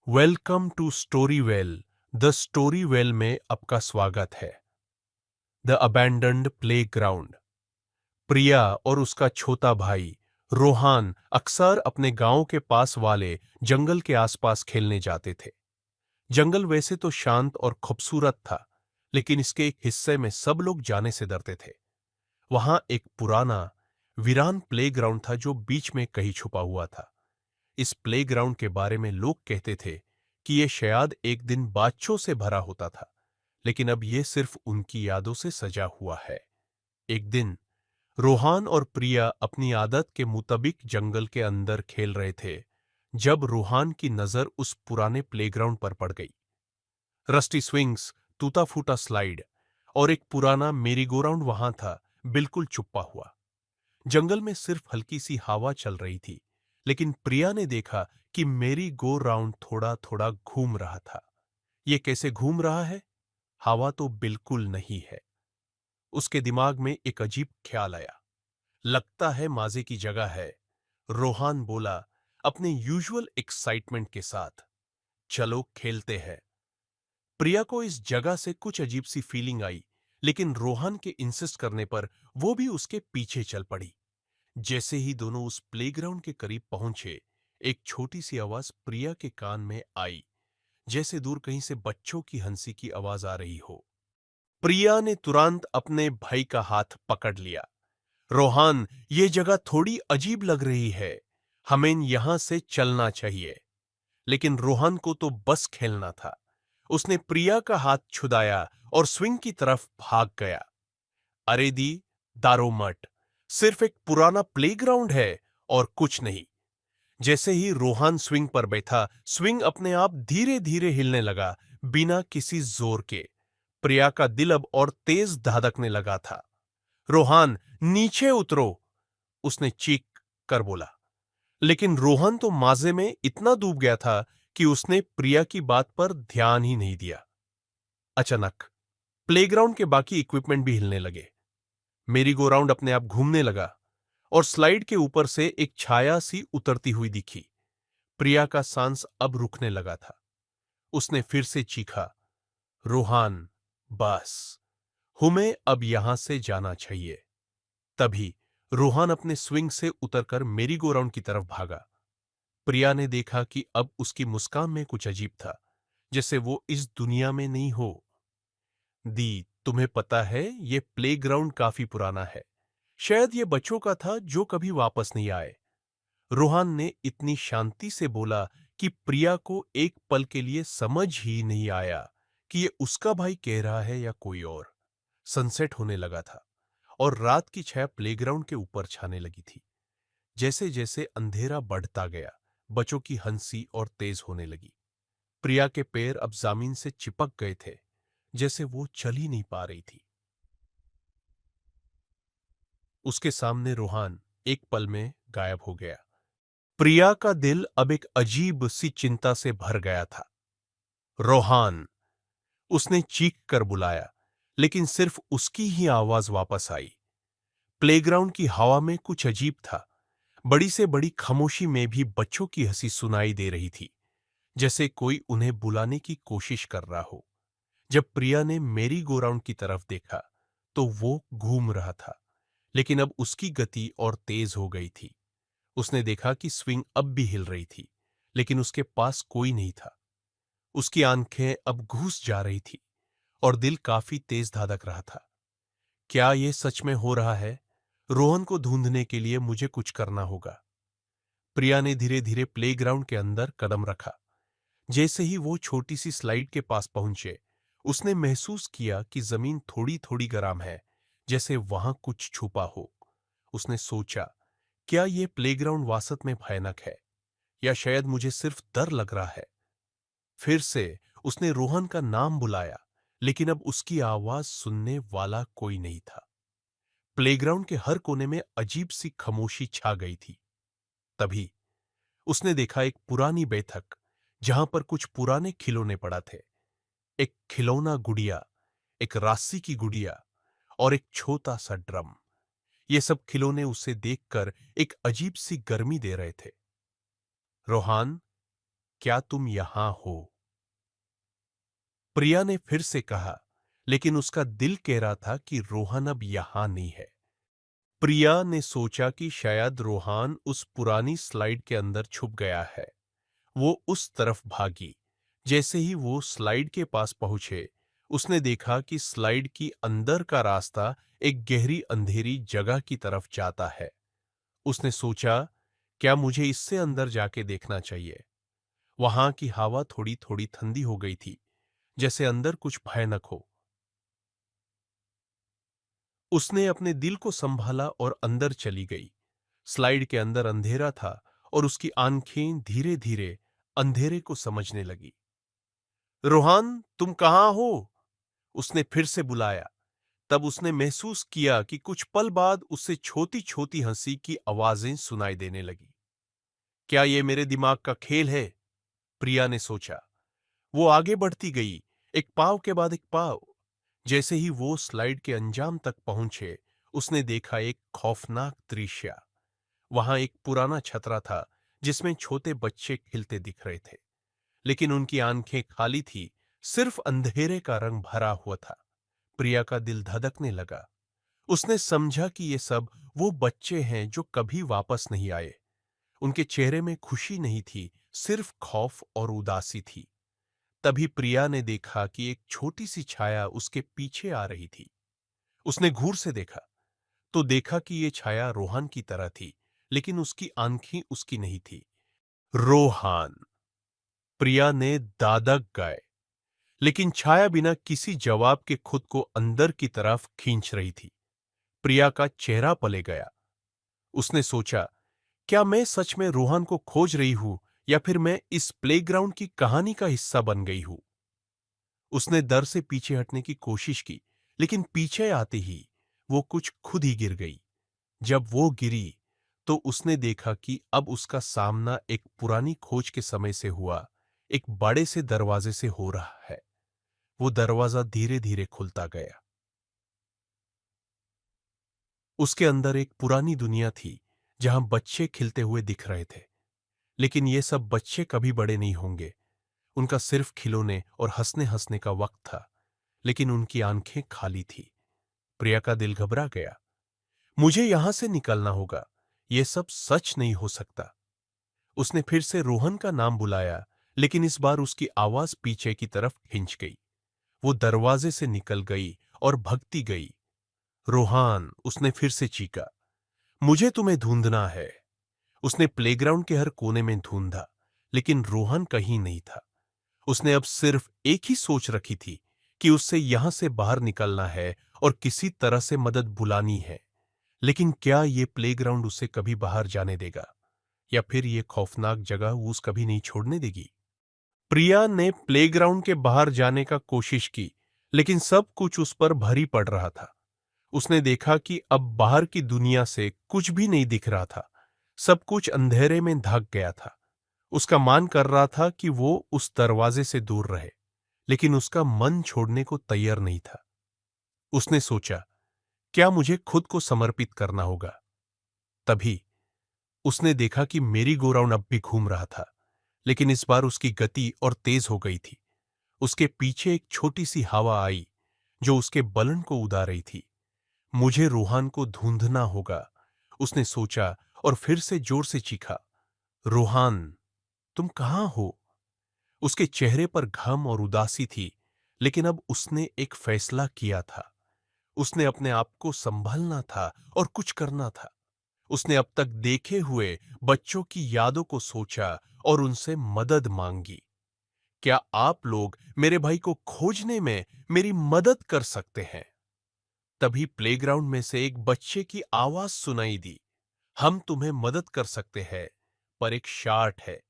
Welcome to Story Well. The Story Well में आपका स्वागत है। The abandoned playground. प्रिया और उसका छोटा भाई रोहान अक्सर अपने गांव के पास वाले जंगल के आसपास खेलने जाते थे। जंगल वैसे तो शांत और खूबसूरत था, लेकिन इसके एक हिस्से में सब लोग जाने से डरते थे। वहां एक पुराना वीरान प्लेग्राउंड था जो बीच में कहीं छुपा हुआ था। इस प्लेग्राउंड के बारे में लोग कहते थे कि यह शायद एक दिन बादशों से भरा होता था, लेकिन अब यह सिर्फ उनकी यादों से सजा हुआ है। एक दिन रोहान और प्रिया अपनी आदत के मुताबिक जंगल के अंदर खेल रहे थे जब रोहान की नजर उस पुराने प्लेग्राउंड पर पड़ गई। रस्टी स्विंग्स, टूटा फूटा स्लाइड और एक पुराना मेरीगोराउंड वहां था, बिल्कुल चुप्पा हुआ। जंगल में सिर्फ हल्की सी हवा चल रही थी, लेकिन प्रिया ने देखा कि मेरी गो राउंड थोड़ा थोड़ा घूम रहा था। ये कैसे घूम रहा है? हवा तो बिल्कुल नहीं है। उसके दिमाग में एक अजीब ख्याल आया। लगता है माजे की जगह है, रोहान बोला अपने यूजुअल एक्साइटमेंट के साथ। चलो खेलते हैं। प्रिया को इस जगह से कुछ अजीब सी फीलिंग आई, लेकिन रोहान के इंसिस्ट करने पर वो भी उसके पीछे चल पड़ी। जैसे ही दोनों उस प्लेग्राउंड के करीब पहुंचे, एक छोटी सी आवाज प्रिया के कान में आई, जैसे दूर कहीं से बच्चों की हंसी की आवाज आ रही हो। प्रिया ने तुरंत अपने भाई का हाथ पकड़ लिया। रोहान, ये जगह थोड़ी अजीब लग रही है, हमें यहां से चलना चाहिए। लेकिन रोहन को तो बस खेलना था। उसने प्रिया का हाथ छुड़ाया और स्विंग की तरफ भाग गया। अरे दी, दारो मठ, सिर्फ एक पुराना प्लेग्राउंड है और कुछ नहीं। जैसे ही रोहान स्विंग पर बैठा, स्विंग अपने आप धीरे धीरे हिलने लगा, बिना किसी जोर के। प्रिया का दिल अब और तेज धड़कने लगा था। रोहान, नीचे उतरो, उसने चीख कर बोला। लेकिन रोहन तो माजे में इतना डूब गया था कि उसने प्रिया की बात पर ध्यान ही नहीं दिया। अचानक प्लेग्राउंड के बाकी इक्विपमेंट भी हिलने लगे। मेरी गो राउंड अपने आप घूमने लगा और स्लाइड के ऊपर से एक छाया सी उतरती हुई दिखी। प्रिया का सांस अब रुकने लगा था। उसने फिर से चीखा, रोहान, बस, हमें अब यहां से जाना चाहिए। तभी रोहान अपने स्विंग से उतरकर मेरी गो राउंड की तरफ भागा। प्रिया ने देखा कि अब उसकी मुस्कान में कुछ अजीब था, जैसे वो इस दुनिया में नहीं हो। दी, तुम्हें पता है ये प्लेग्राउंड काफी पुराना है। शायद ये बच्चों का था जो कभी वापस नहीं आए। रोहान ने इतनी शांति से बोला कि प्रिया को एक पल के लिए समझ ही नहीं आया कि ये उसका भाई कह रहा है या कोई और। सनसेट होने लगा था और रात की छाया प्लेग्राउंड के ऊपर छाने लगी थी। जैसे जैसे अंधेरा बढ़ता गया, बच्चों की हंसी और तेज होने लगी। प्रिया के पैर अब जमीन से चिपक गए थे, जैसे वो चल ही नहीं पा रही थी। उसके सामने रोहान एक पल में गायब हो गया। प्रिया का दिल अब एक अजीब सी चिंता से भर गया था। रोहान, उसने चीख कर बुलाया, लेकिन सिर्फ उसकी ही आवाज वापस आई। प्लेग्राउंड की हवा में कुछ अजीब था। बड़ी से बड़ी खामोशी में भी बच्चों की हंसी सुनाई दे रही थी, जैसे कोई उन्हें बुलाने की कोशिश कर रहा हो। जब प्रिया ने मेरी गो राउंड की तरफ देखा, तो वो घूम रहा था, लेकिन अब उसकी गति और तेज हो गई थी। उसने देखा कि स्विंग अब भी हिल रही थी, लेकिन उसके पास कोई नहीं था। उसकी आंखें अब घुस जा रही थी और दिल काफी तेज धड़क रहा था। क्या ये सच में हो रहा है? रोहन को ढूंढने के लिए मुझे कुछ करना होगा। प्रिया ने धीरे धीरे प्लेग्राउंड के अंदर कदम रखा। जैसे ही वो छोटी सी स्लाइड के पास पहुंचे, उसने महसूस किया कि जमीन थोड़ी थोड़ी गर्म है, जैसे वहां कुछ छुपा हो। उसने सोचा, क्या ये प्लेग्राउंड वास्तव में भयानक है या शायद मुझे सिर्फ डर लग रहा है। फिर से उसने रोहन का नाम बुलाया, लेकिन अब उसकी आवाज सुनने वाला कोई नहीं था। प्लेग्राउंड के हर कोने में अजीब सी खामोशी छा गई थी। तभी उसने देखा एक पुरानी बैठक, जहां पर कुछ पुराने खिलौने पड़ा थे। एक खिलौना गुड़िया, एक राशि की गुड़िया और एक छोटा सा ड्रम। ये सब खिलौने उसे देखकर एक अजीब सी गर्मी दे रहे थे। रोहान, क्या तुम यहां हो? प्रिया ने फिर से कहा, लेकिन उसका दिल कह रहा था कि रोहन अब यहां नहीं है। प्रिया ने सोचा कि शायद रोहन उस पुरानी स्लाइड के अंदर छुप गया है। वो उस तरफ भागी। जैसे ही वो स्लाइड के पास पहुंचे, उसने देखा कि स्लाइड की अंदर का रास्ता एक गहरी अंधेरी जगह की तरफ जाता है। उसने सोचा, क्या मुझे इससे अंदर जाके देखना चाहिए? वहां की हवा थोड़ी थोड़ी ठंडी हो गई थी, जैसे अंदर कुछ भयानक हो। उसने अपने दिल को संभाला और अंदर चली गई। स्लाइड के अंदर अंधेरा था और उसकी आंखें धीरे धीरे अंधेरे को समझने लगी। रोहान, तुम कहां हो? उसने फिर से बुलाया। तब उसने महसूस किया कि कुछ पल बाद उससे छोटी छोटी हंसी की आवाजें सुनाई देने लगी। क्या ये मेरे दिमाग का खेल है? प्रिया ने सोचा। वो आगे बढ़ती गई, एक पाँव के बाद एक पाँव। जैसे ही वो स्लाइड के अंजाम तक पहुंचे, उसने देखा एक खौफनाक दृश्य। वहां एक पुराना छतरा था, जिसमें छोटे बच्चे खेलते दिख रहे थे, लेकिन उनकी आंखें खाली थी, सिर्फ अंधेरे का रंग भरा हुआ था। प्रिया का दिल धड़कने लगा। उसने समझा कि ये सब वो बच्चे हैं जो कभी वापस नहीं आए। उनके चेहरे में खुशी नहीं थी, सिर्फ खौफ और उदासी थी। तभी प्रिया ने देखा कि एक छोटी सी छाया उसके पीछे आ रही थी। उसने घूर से देखा, तो देखा कि ये छाया रोहन की तरह थी, लेकिन उसकी आंखें उसकी नहीं थी। रोहन! प्रिया ने दादक गए, लेकिन छाया बिना किसी जवाब के खुद को अंदर की तरफ खींच रही थी। प्रिया का चेहरा पले गया। उसने सोचा, क्या मैं सच में रोहन को खोज रही हूं, या फिर मैं इस प्लेग्राउंड की कहानी का हिस्सा बन गई हूं? उसने डर से पीछे हटने की कोशिश की, लेकिन पीछे आते ही वो कुछ खुद ही गिर गई। जब वो गिरी, तो उसने देखा कि अब उसका सामना एक पुरानी खोज के समय से हुआ एक बड़े से दरवाजे से हो रहा है। वो दरवाजा धीरे धीरे खुलता गया। उसके अंदर एक पुरानी दुनिया थी, जहां बच्चे खिलते हुए दिख रहे थे। लेकिन ये सब बच्चे कभी बड़े नहीं होंगे। उनका सिर्फ खिलौने और हंसने हंसने का वक्त था, लेकिन उनकी आंखें खाली थी। प्रिया का दिल घबरा गया। मुझे यहां से निकलना होगा। यह सब सच नहीं हो सकता। उसने फिर से रोहन का नाम बुलाया, लेकिन इस बार उसकी आवाज पीछे की तरफ खिंच गई। वो दरवाजे से निकल गई और भगती गई। रोहान! उसने फिर से चीखा। मुझे तुम्हें ढूंढना है। उसने प्लेग्राउंड के हर कोने में ढूंढा, लेकिन रोहन कहीं नहीं था। उसने अब सिर्फ एक ही सोच रखी थी कि उससे यहां से बाहर निकलना है और किसी तरह से मदद बुलानी है। लेकिन क्या ये प्लेग्राउंड उसे कभी बाहर जाने देगा, या फिर ये खौफनाक जगह उस कभी नहीं छोड़ने देगी? प्रिया ने प्लेग्राउंड के बाहर जाने का कोशिश की, लेकिन सब कुछ उस पर भारी पड़ रहा था। उसने देखा कि अब बाहर की दुनिया से कुछ भी नहीं दिख रहा था। सब कुछ अंधेरे में ढक गया था। उसका मन कर रहा था कि वो उस दरवाजे से दूर रहे, लेकिन उसका मन छोड़ने को तैयार नहीं था। उसने सोचा, क्या मुझे खुद को समर्पित करना होगा? तभी उसने देखा कि मेरी गो राउंड अब भी घूम रहा था, लेकिन इस बार उसकी गति और तेज हो गई थी। उसके पीछे एक छोटी सी हवा आई, जो उसके बलन को उड़ा रही थी। मुझे रोहन को ढूंढना होगा, उसने सोचा और फिर से जोर से चीखा, रोहन, तुम कहां हो? उसके चेहरे पर घम और उदासी थी, लेकिन अब उसने एक फैसला किया था। उसने अपने आप को संभालना था और कुछ करना था। उसने अब तक देखे हुए बच्चों की यादों को सोचा और उनसे मदद मांगी। क्या आप लोग मेरे भाई को खोजने में मेरी मदद कर सकते हैं? तभी प्लेग्राउंड में से एक बच्चे की आवाज सुनाई दी, हम तुम्हें मदद कर सकते हैं, पर एक शर्त है।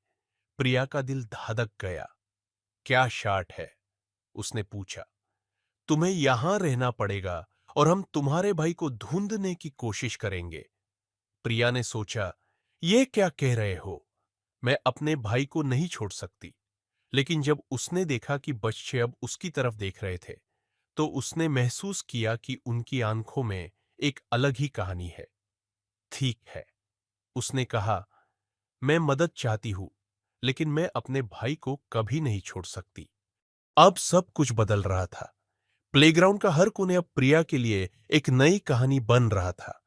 प्रिया का दिल धड़क गया। क्या शर्त है? उसने पूछा। तुम्हें यहां रहना पड़ेगा और हम तुम्हारे भाई को ढूंढने की कोशिश करेंगे। प्रिया ने सोचा, ये क्या कह रहे हो? मैं अपने भाई को नहीं छोड़ सकती। लेकिन जब उसने देखा कि बच्चे अब उसकी तरफ देख रहे थे, तो उसने महसूस किया कि उनकी आंखों में एक अलग ही कहानी है। ठीक है, उसने कहा, मैं मदद चाहती हूं, लेकिन मैं अपने भाई को कभी नहीं छोड़ सकती। अब सब कुछ बदल रहा था। प्लेग्राउंड का हर कोने अब प्रिया के लिए एक नई कहानी बन रहा था।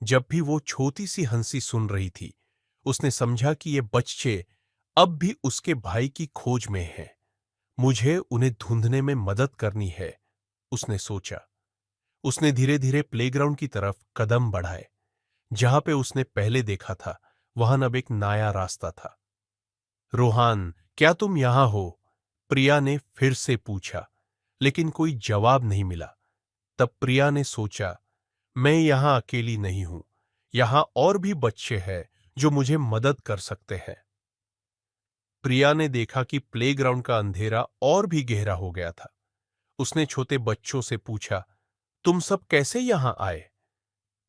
जब भी वो छोटी सी हंसी सुन रही थी, उसने समझा कि ये बच्चे अब भी उसके भाई की खोज में हैं। मुझे उन्हें ढूंढने में मदद करनी है, उसने सोचा। उसने धीरे धीरे प्लेग्राउंड की तरफ कदम बढ़ाए। जहां पे उसने पहले देखा था, वहां अब एक नया रास्ता था। रोहान, क्या तुम यहां हो? प्रिया ने फिर से पूछा, लेकिन कोई जवाब नहीं मिला। तब प्रिया ने सोचा, मैं यहां अकेली नहीं हूं। यहां और भी बच्चे हैं जो मुझे मदद कर सकते हैं। प्रिया ने देखा कि प्लेग्राउंड का अंधेरा और भी गहरा हो गया था। उसने छोटे बच्चों से पूछा, तुम सब कैसे यहां आए?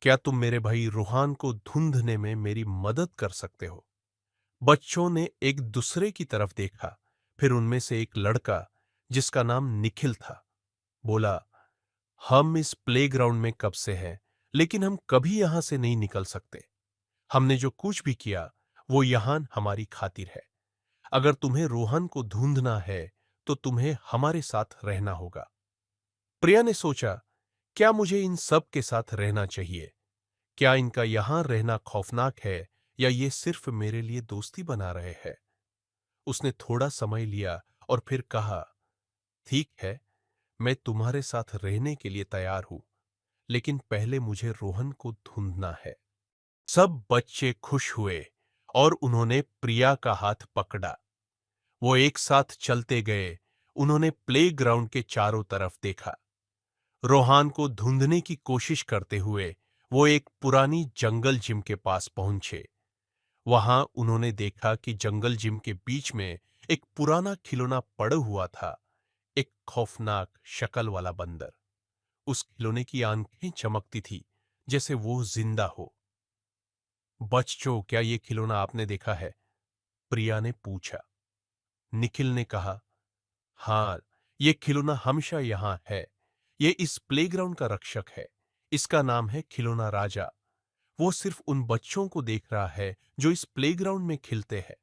क्या तुम मेरे भाई रोहान को ढूंढने में मेरी मदद कर सकते हो? बच्चों ने एक दूसरे की तरफ देखा। फिर उनमें से एक लड़का, जिसका नाम निखिल था, बोला, हम इस प्लेग्राउंड में कब से हैं, लेकिन हम कभी यहां से नहीं निकल सकते। हमने जो कुछ भी किया, वो यहां हमारी खातिर है। अगर तुम्हें रोहन को ढूंढना है, तो तुम्हें हमारे साथ रहना होगा। प्रिया ने सोचा, क्या मुझे इन सब के साथ रहना चाहिए? क्या इनका यहां रहना खौफनाक है, या ये सिर्फ मेरे लिए दोस्ती बना रहे हैं? उसने थोड़ा समय लिया और फिर कहा, ठीक है, मैं तुम्हारे साथ रहने के लिए तैयार हूं, लेकिन पहले मुझे रोहन को ढूंढना है। सब बच्चे खुश हुए और उन्होंने प्रिया का हाथ पकड़ा। वो एक साथ चलते गए। उन्होंने प्लेग्राउंड के चारों तरफ देखा। रोहान को ढूंढने की कोशिश करते हुए वो एक पुरानी जंगल जिम के पास पहुंचे। वहां उन्होंने देखा कि जंगल जिम के बीच में एक पुराना खिलौना पड़ा हुआ था, एक खौफनाक शक्ल वाला बंदर। उस खिलौने की आंखें चमकती थी, जैसे वो जिंदा हो। बच्चों, क्या ये खिलौना आपने देखा है? प्रिया ने पूछा। निखिल ने कहा, हाँ, ये खिलौना हमेशा यहां है। ये इस प्लेग्राउंड का रक्षक है। इसका नाम है खिलौना राजा। वो सिर्फ उन बच्चों को देख रहा है जो इस प्लेग्राउंड में खेलते हैं।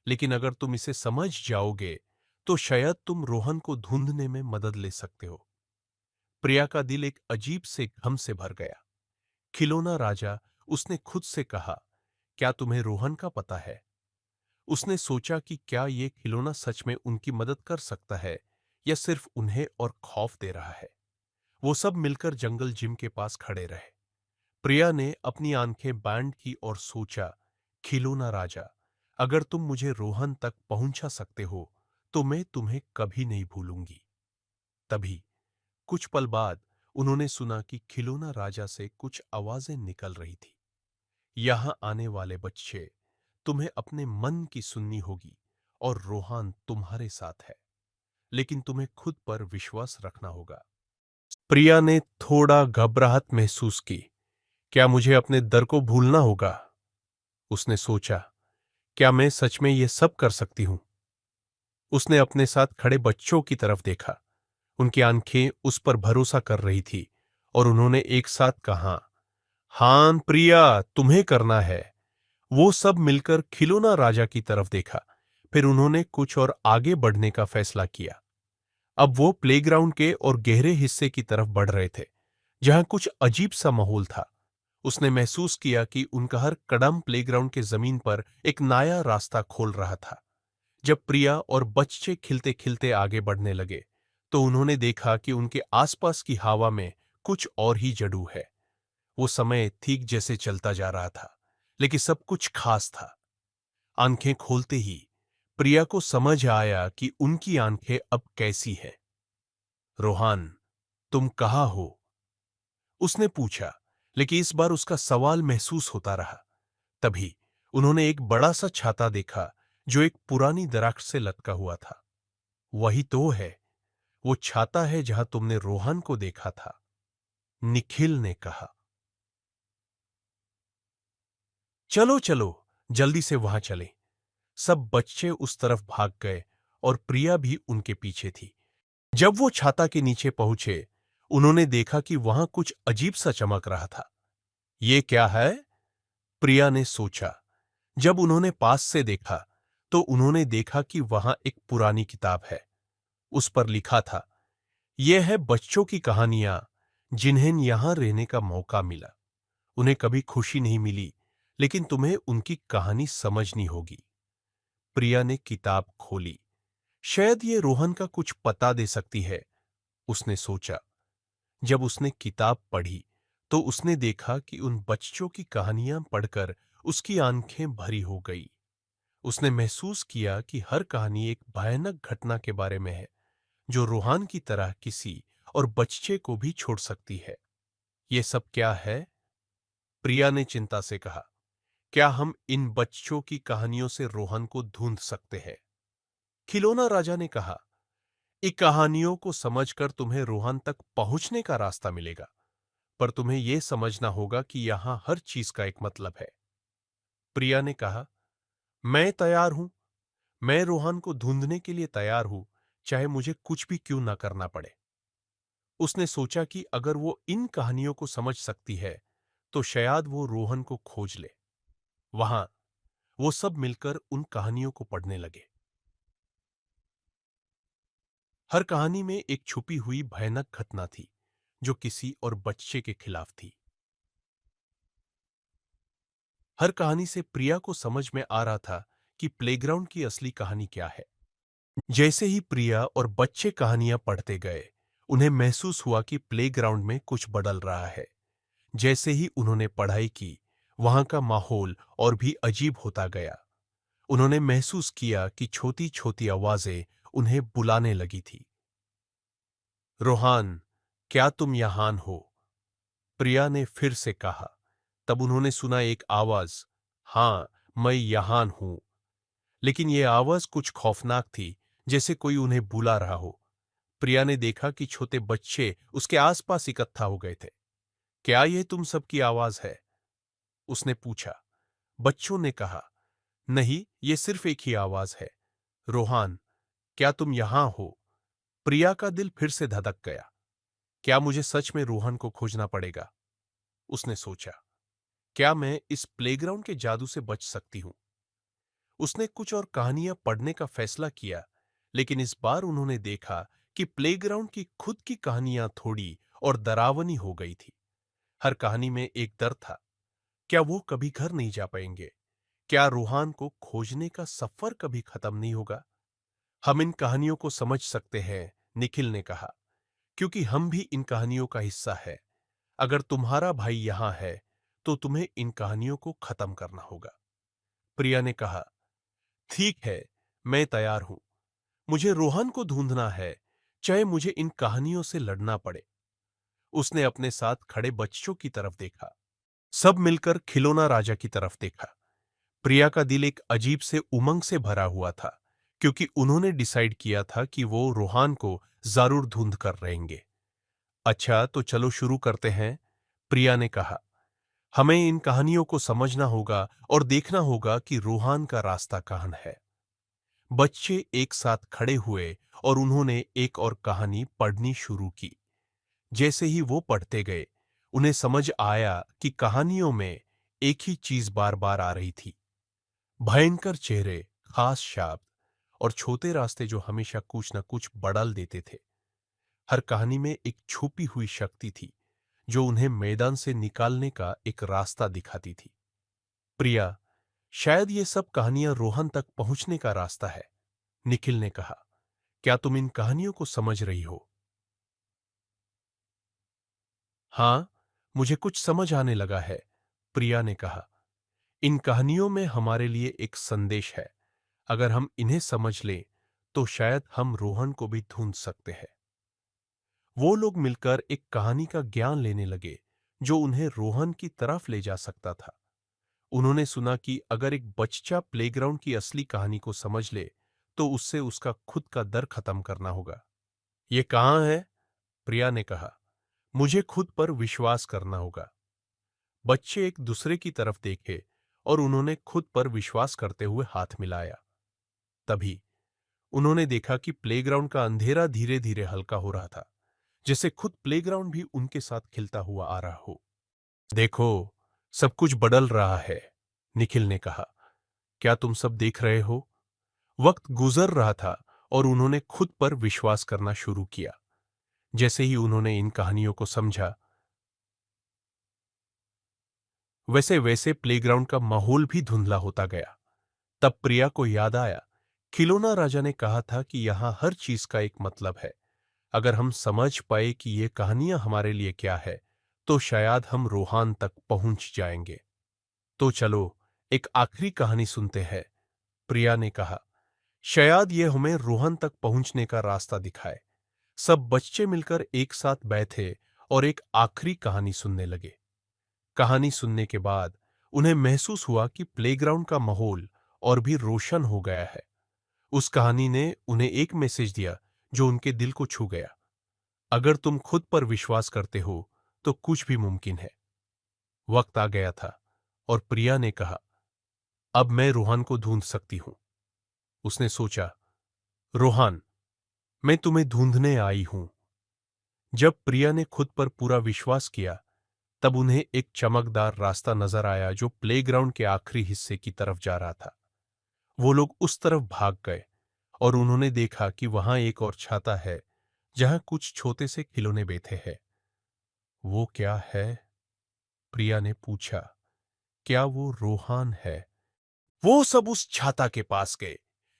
लेकिन अगर तुम इसे समझ जाओगे, तो शायद तुम रोहन को ढूंढने में मदद ले सकते हो। प्रिया का दिल एक अजीब से गम से भर गया। खिलौना राजा, उसने खुद से कहा, क्या तुम्हें रोहन का पता है? उसने सोचा कि क्या ये खिलौना सच में उनकी मदद कर सकता है, या सिर्फ उन्हें और खौफ दे रहा है। वो सब मिलकर जंगल जिम के पास खड़े रहे। प्रिया ने अपनी आंखें बैंड की और सोचा, खिलौना राजा, अगर तुम मुझे रोहन तक पहुंचा सकते हो, तो मैं तुम्हें कभी नहीं भूलूंगी। तभी कुछ पल बाद उन्होंने सुना कि खिलौना राजा से कुछ आवाजें निकल रही थी। यहां आने वाले बच्चे, तुम्हें अपने मन की सुननी होगी, और रोहान तुम्हारे साथ है, लेकिन तुम्हें खुद पर विश्वास रखना होगा। प्रिया ने थोड़ा घबराहट महसूस की। क्या मुझे अपने डर को भूलना होगा? उसने सोचा, क्या मैं सच में ये सब कर सकती हूं? उसने अपने साथ खड़े बच्चों की तरफ देखा। उनकी आंखें उस पर भरोसा कर रही थी, और उन्होंने एक साथ कहा, हां प्रिया, तुम्हें करना है। वो सब मिलकर खिलौना राजा की तरफ देखा। फिर उन्होंने कुछ और आगे बढ़ने का फैसला किया। अब वो प्लेग्राउंड के और गहरे हिस्से की तरफ बढ़ रहे थे, जहां कुछ अजीब सा माहौल था। उसने महसूस किया कि उनका हर कदम प्लेग्राउंड के जमीन पर एक नया रास्ता खोल रहा था। जब प्रिया और बच्चे खिलते खिलते आगे बढ़ने लगे, तो उन्होंने देखा कि उनके आसपास की हवा में कुछ और ही जड़ू है। वो समय ठीक जैसे चलता जा रहा था, लेकिन सब कुछ खास था। आंखें खोलते ही प्रिया को समझ आया कि उनकी आंखें अब कैसी है। रोहान, तुम कहाँ हो? उसने पूछा, लेकिन इस बार उसका सवाल महसूस होता रहा। तभी उन्होंने एक बड़ा सा छाता देखा, जो एक पुरानी दरख्त से लटका हुआ था। वही तो है, वो छाता है जहां तुमने रोहन को देखा था, निखिल ने कहा। चलो चलो, जल्दी से वहां चलें। सब बच्चे उस तरफ भाग गए, और प्रिया भी उनके पीछे थी। जब वो छाता के नीचे पहुंचे, उन्होंने देखा कि वहां कुछ अजीब सा चमक रहा था। ये क्या है? प्रिया ने सोचा। जब उन्होंने पास से देखा, तो उन्होंने देखा कि वहां एक पुरानी किताब है। उस पर लिखा था, यह है बच्चों की कहानियां जिन्हें यहां रहने का मौका मिला। उन्हें कभी खुशी नहीं मिली, लेकिन तुम्हें उनकी कहानी समझनी होगी। प्रिया ने किताब खोली। शायद ये रोहन का कुछ पता दे सकती है, उसने सोचा। जब उसने किताब पढ़ी तो उसने देखा कि उन बच्चों की कहानियां पढ़कर उसकी आंखें भरी हो गई। उसने महसूस किया कि हर कहानी एक भयानक घटना के बारे में है, जो रोहान की तरह किसी और बच्चे को भी छोड़ सकती है। ये सब क्या है? प्रिया ने चिंता से कहा। क्या हम इन बच्चों की कहानियों से रोहन को ढूंढ सकते हैं? खिलौना राजा ने कहा, इन कहानियों को समझकर तुम्हें रोहन तक पहुंचने का रास्ता मिलेगा, पर तुम्हें यह समझना होगा कि यहां हर चीज का एक मतलब है। प्रिया ने कहा, मैं तैयार हूं। मैं रोहन को ढूंढने के लिए तैयार हूं, चाहे मुझे कुछ भी क्यों ना करना पड़े। उसने सोचा कि अगर वो इन कहानियों को समझ सकती है, तो शायद वो रोहन को खोज ले। वहां वो सब मिलकर उन कहानियों को पढ़ने लगे। हर कहानी में एक छुपी हुई भयानक घटना थी, जो किसी और बच्चे के खिलाफ थी। हर कहानी से प्रिया को समझ में आ रहा था कि प्लेग्राउंड की असली कहानी क्या है। जैसे ही प्रिया और बच्चे कहानियां पढ़ते गए, उन्हें महसूस हुआ कि प्लेग्राउंड में कुछ बदल रहा है। जैसे ही उन्होंने पढ़ाई की, वहां का माहौल और भी अजीब होता गया। उन्होंने महसूस किया कि छोटी छोटी आवाजें उन्हें बुलाने लगी थी। रोहान, क्या तुम यहां हो? प्रिया ने फिर से कहा। तब उन्होंने सुना एक आवाज, हां, मैं यहां हूं। लेकिन यह आवाज कुछ खौफनाक थी, जैसे कोई उन्हें बुला रहा हो। प्रिया ने देखा कि छोटे बच्चे उसके आसपास इकट्ठा हो गए थे। क्या यह तुम सबकी आवाज है? उसने पूछा। बच्चों ने कहा, नहीं, यह सिर्फ एक ही आवाज है। रोहान, क्या तुम यहां हो? प्रिया का दिल फिर से धड़क गया। क्या मुझे सच में रोहन को खोजना पड़ेगा? उसने सोचा। क्या मैं इस प्लेग्राउंड के जादू से बच सकती हूं? उसने कुछ और कहानियां पढ़ने का फैसला किया, लेकिन इस बार उन्होंने देखा कि प्लेग्राउंड की खुद की कहानियां थोड़ी और डरावनी हो गई थी। हर कहानी में एक डर था। क्या वो कभी घर नहीं जा पाएंगे? क्या रूहान को खोजने का सफर कभी खत्म नहीं होगा? हम इन कहानियों को समझ सकते हैं, निखिल ने कहा, क्योंकि हम भी इन कहानियों का हिस्सा है। अगर तुम्हारा भाई यहां है, तो तुम्हें इन कहानियों को खत्म करना होगा। प्रिया ने कहा, ठीक है, मैं तैयार हूं। मुझे रोहन को ढूंढना है, चाहे मुझे इन कहानियों से लड़ना पड़े। उसने अपने साथ खड़े बच्चों की तरफ देखा। सब मिलकर खिलौना राजा की तरफ देखा। प्रिया का दिल एक अजीब से उमंग से भरा हुआ था, क्योंकि उन्होंने डिसाइड किया था कि वो रोहान को जरूर ढूंढ कर रहेंगे। अच्छा, तो चलो शुरू करते हैं, प्रिया ने कहा। हमें इन कहानियों को समझना होगा और देखना होगा कि रोहान का रास्ता कहां है। बच्चे एक साथ खड़े हुए और उन्होंने एक और कहानी पढ़नी शुरू की। जैसे ही वो पढ़ते गए, उन्हें समझ आया कि कहानियों में एक ही चीज बार बार आ रही थी। भयंकर चेहरे, खास शब्द और छोटे रास्ते जो हमेशा कुछ न कुछ बदल देते थे। हर कहानी में एक छुपी हुई शक्ति थी, जो उन्हें मैदान से निकालने का एक रास्ता दिखाती थी। प्रिया, शायद ये सब कहानियां रोहन तक पहुंचने का रास्ता है, निखिल ने कहा। क्या तुम इन कहानियों को समझ रही हो? हां, मुझे कुछ समझ आने लगा है, प्रिया ने कहा। इन कहानियों में हमारे लिए एक संदेश है। अगर हम इन्हें समझ लें, तो शायद हम रोहन को भी ढूंढ सकते हैं। वो लोग मिलकर एक कहानी का ज्ञान लेने लगे, जो उन्हें रोहन की तरफ ले जा सकता था। उन्होंने सुना कि अगर एक बच्चा प्लेग्राउंड की असली कहानी को समझ ले, तो उससे उसका खुद का डर खत्म करना होगा। ये कहां है? प्रिया ने कहा। मुझे खुद पर विश्वास करना होगा। बच्चे एक दूसरे की तरफ देखे और उन्होंने खुद पर विश्वास करते हुए हाथ मिलाया। तभी उन्होंने देखा कि प्लेग्राउंड का अंधेरा धीरे धीरे हल्का हो रहा था, जैसे खुद प्लेग्राउंड भी उनके साथ खिलता हुआ आ रहा हो। देखो, सब कुछ बदल रहा है, निखिल ने कहा। क्या तुम सब देख रहे हो? वक्त गुजर रहा था और उन्होंने खुद पर विश्वास करना शुरू किया। जैसे ही उन्होंने इन कहानियों को समझा, वैसे वैसे प्लेग्राउंड का माहौल भी धुंधला होता गया। तब प्रिया को याद आया, खिलौना राजा ने कहा था कि यहां हर चीज का एक मतलब है। अगर हम समझ पाए कि ये कहानियां हमारे लिए क्या है, तो शायद हम रोहान तक पहुंच जाएंगे। तो चलो एक आखिरी कहानी सुनते हैं, प्रिया ने कहा। शायद ये हमें रोहन तक पहुंचने का रास्ता दिखाए। सब बच्चे मिलकर एक साथ बैठे और एक आखिरी कहानी सुनने लगे। कहानी सुनने के बाद उन्हें महसूस हुआ कि प्लेग्राउंड का माहौल और भी रोशन हो गया है। उस कहानी ने उन्हें एक मैसेज दिया जो उनके दिल को छू गया। अगर तुम खुद पर विश्वास करते हो तो कुछ भी मुमकिन है। वक्त आ गया था और प्रिया ने कहा, अब मैं रोहान को ढूंढ सकती हूं। उसने सोचा, रोहान, मैं तुम्हें ढूंढने आई हूं। जब प्रिया ने खुद पर पूरा विश्वास किया, तब उन्हें एक चमकदार रास्ता नजर आया जो प्लेग्राउंड के आखिरी हिस्से की तरफ जा रहा था। वो लोग उस तरफ भाग गए और उन्होंने देखा कि वहां एक और छाता है जहां कुछ छोटे से खिलौने बैठे हैं। वो क्या है? प्रिया ने पूछा। क्या वो रोहान है? वो सब उस छाता के पास गए।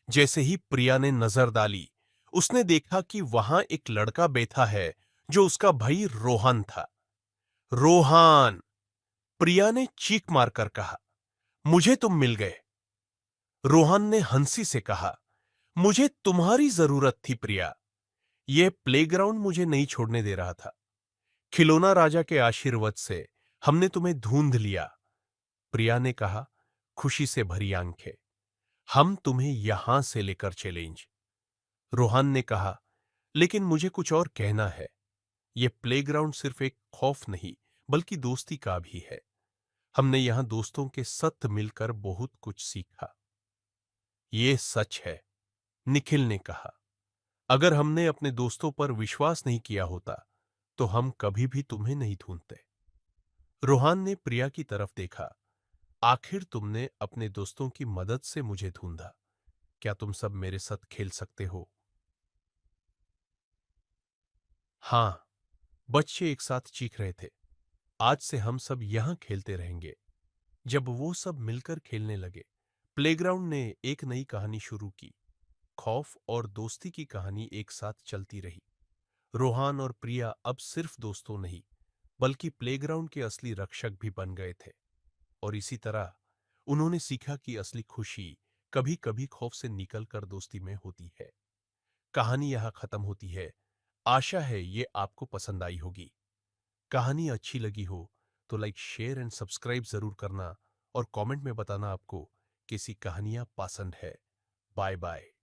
जैसे ही प्रिया ने नजर डाली, उसने देखा कि वहां एक लड़का बैठा है जो उसका भाई रोहन था। रोहान! प्रिया ने चीख मारकर कहा, मुझे तुम मिल गए। रोहन ने हंसी से कहा, मुझे तुम्हारी जरूरत थी प्रिया। यह प्लेग्राउंड मुझे नहीं छोड़ने दे रहा था। खिलौना राजा के आशीर्वाद से हमने तुम्हें ढूंढ लिया। प्रिया ने कहा, खुशी से भरी आंखें। हम तुम्हें यहां से लेकर चलेंगे। रोहन ने कहा, लेकिन मुझे कुछ और कहना है। यह प्लेग्राउंड सिर्फ एक खौफ नहीं, बल्कि दोस्ती का भी है। हमने यहां दोस्तों के साथ मिलकर बहुत कुछ सीखा। ये सच है, निखिल ने कहा। अगर हमने अपने दोस्तों पर विश्वास नहीं किया होता, तो हम कभी भी तुम्हें नहीं ढूंढते। रोहान ने प्रिया की तरफ देखा। आखिर तुमने अपने दोस्तों की मदद से मुझे ढूंढा। क्या तुम सब मेरे साथ खेल सकते हो? हां, बच्चे एक साथ चीख रहे थे। आज से हम सब यहां खेलते रहेंगे। जब वो सब मिलकर खेलने लगे, प्लेग्राउंड ने एक नई कहानी शुरू की। खौफ और दोस्ती की कहानी एक साथ चलती रही। रोहान और प्रिया अब सिर्फ दोस्तों नहीं, बल्कि प्लेग्राउंड के असली रक्षक भी बन गए थे। और इसी तरह उन्होंने सीखा कि असली खुशी कभी कभी खौफ से निकलकर दोस्ती में होती है। कहानी यहां खत्म होती है। आशा है ये आपको पसंद आई होगी। कहानी अच्छी लगी हो तो लाइक, शेयर एंड सब्सक्राइब जरूर करना और कमेंट में बताना आपको कैसी कहानियां पसंद है। Bye bye.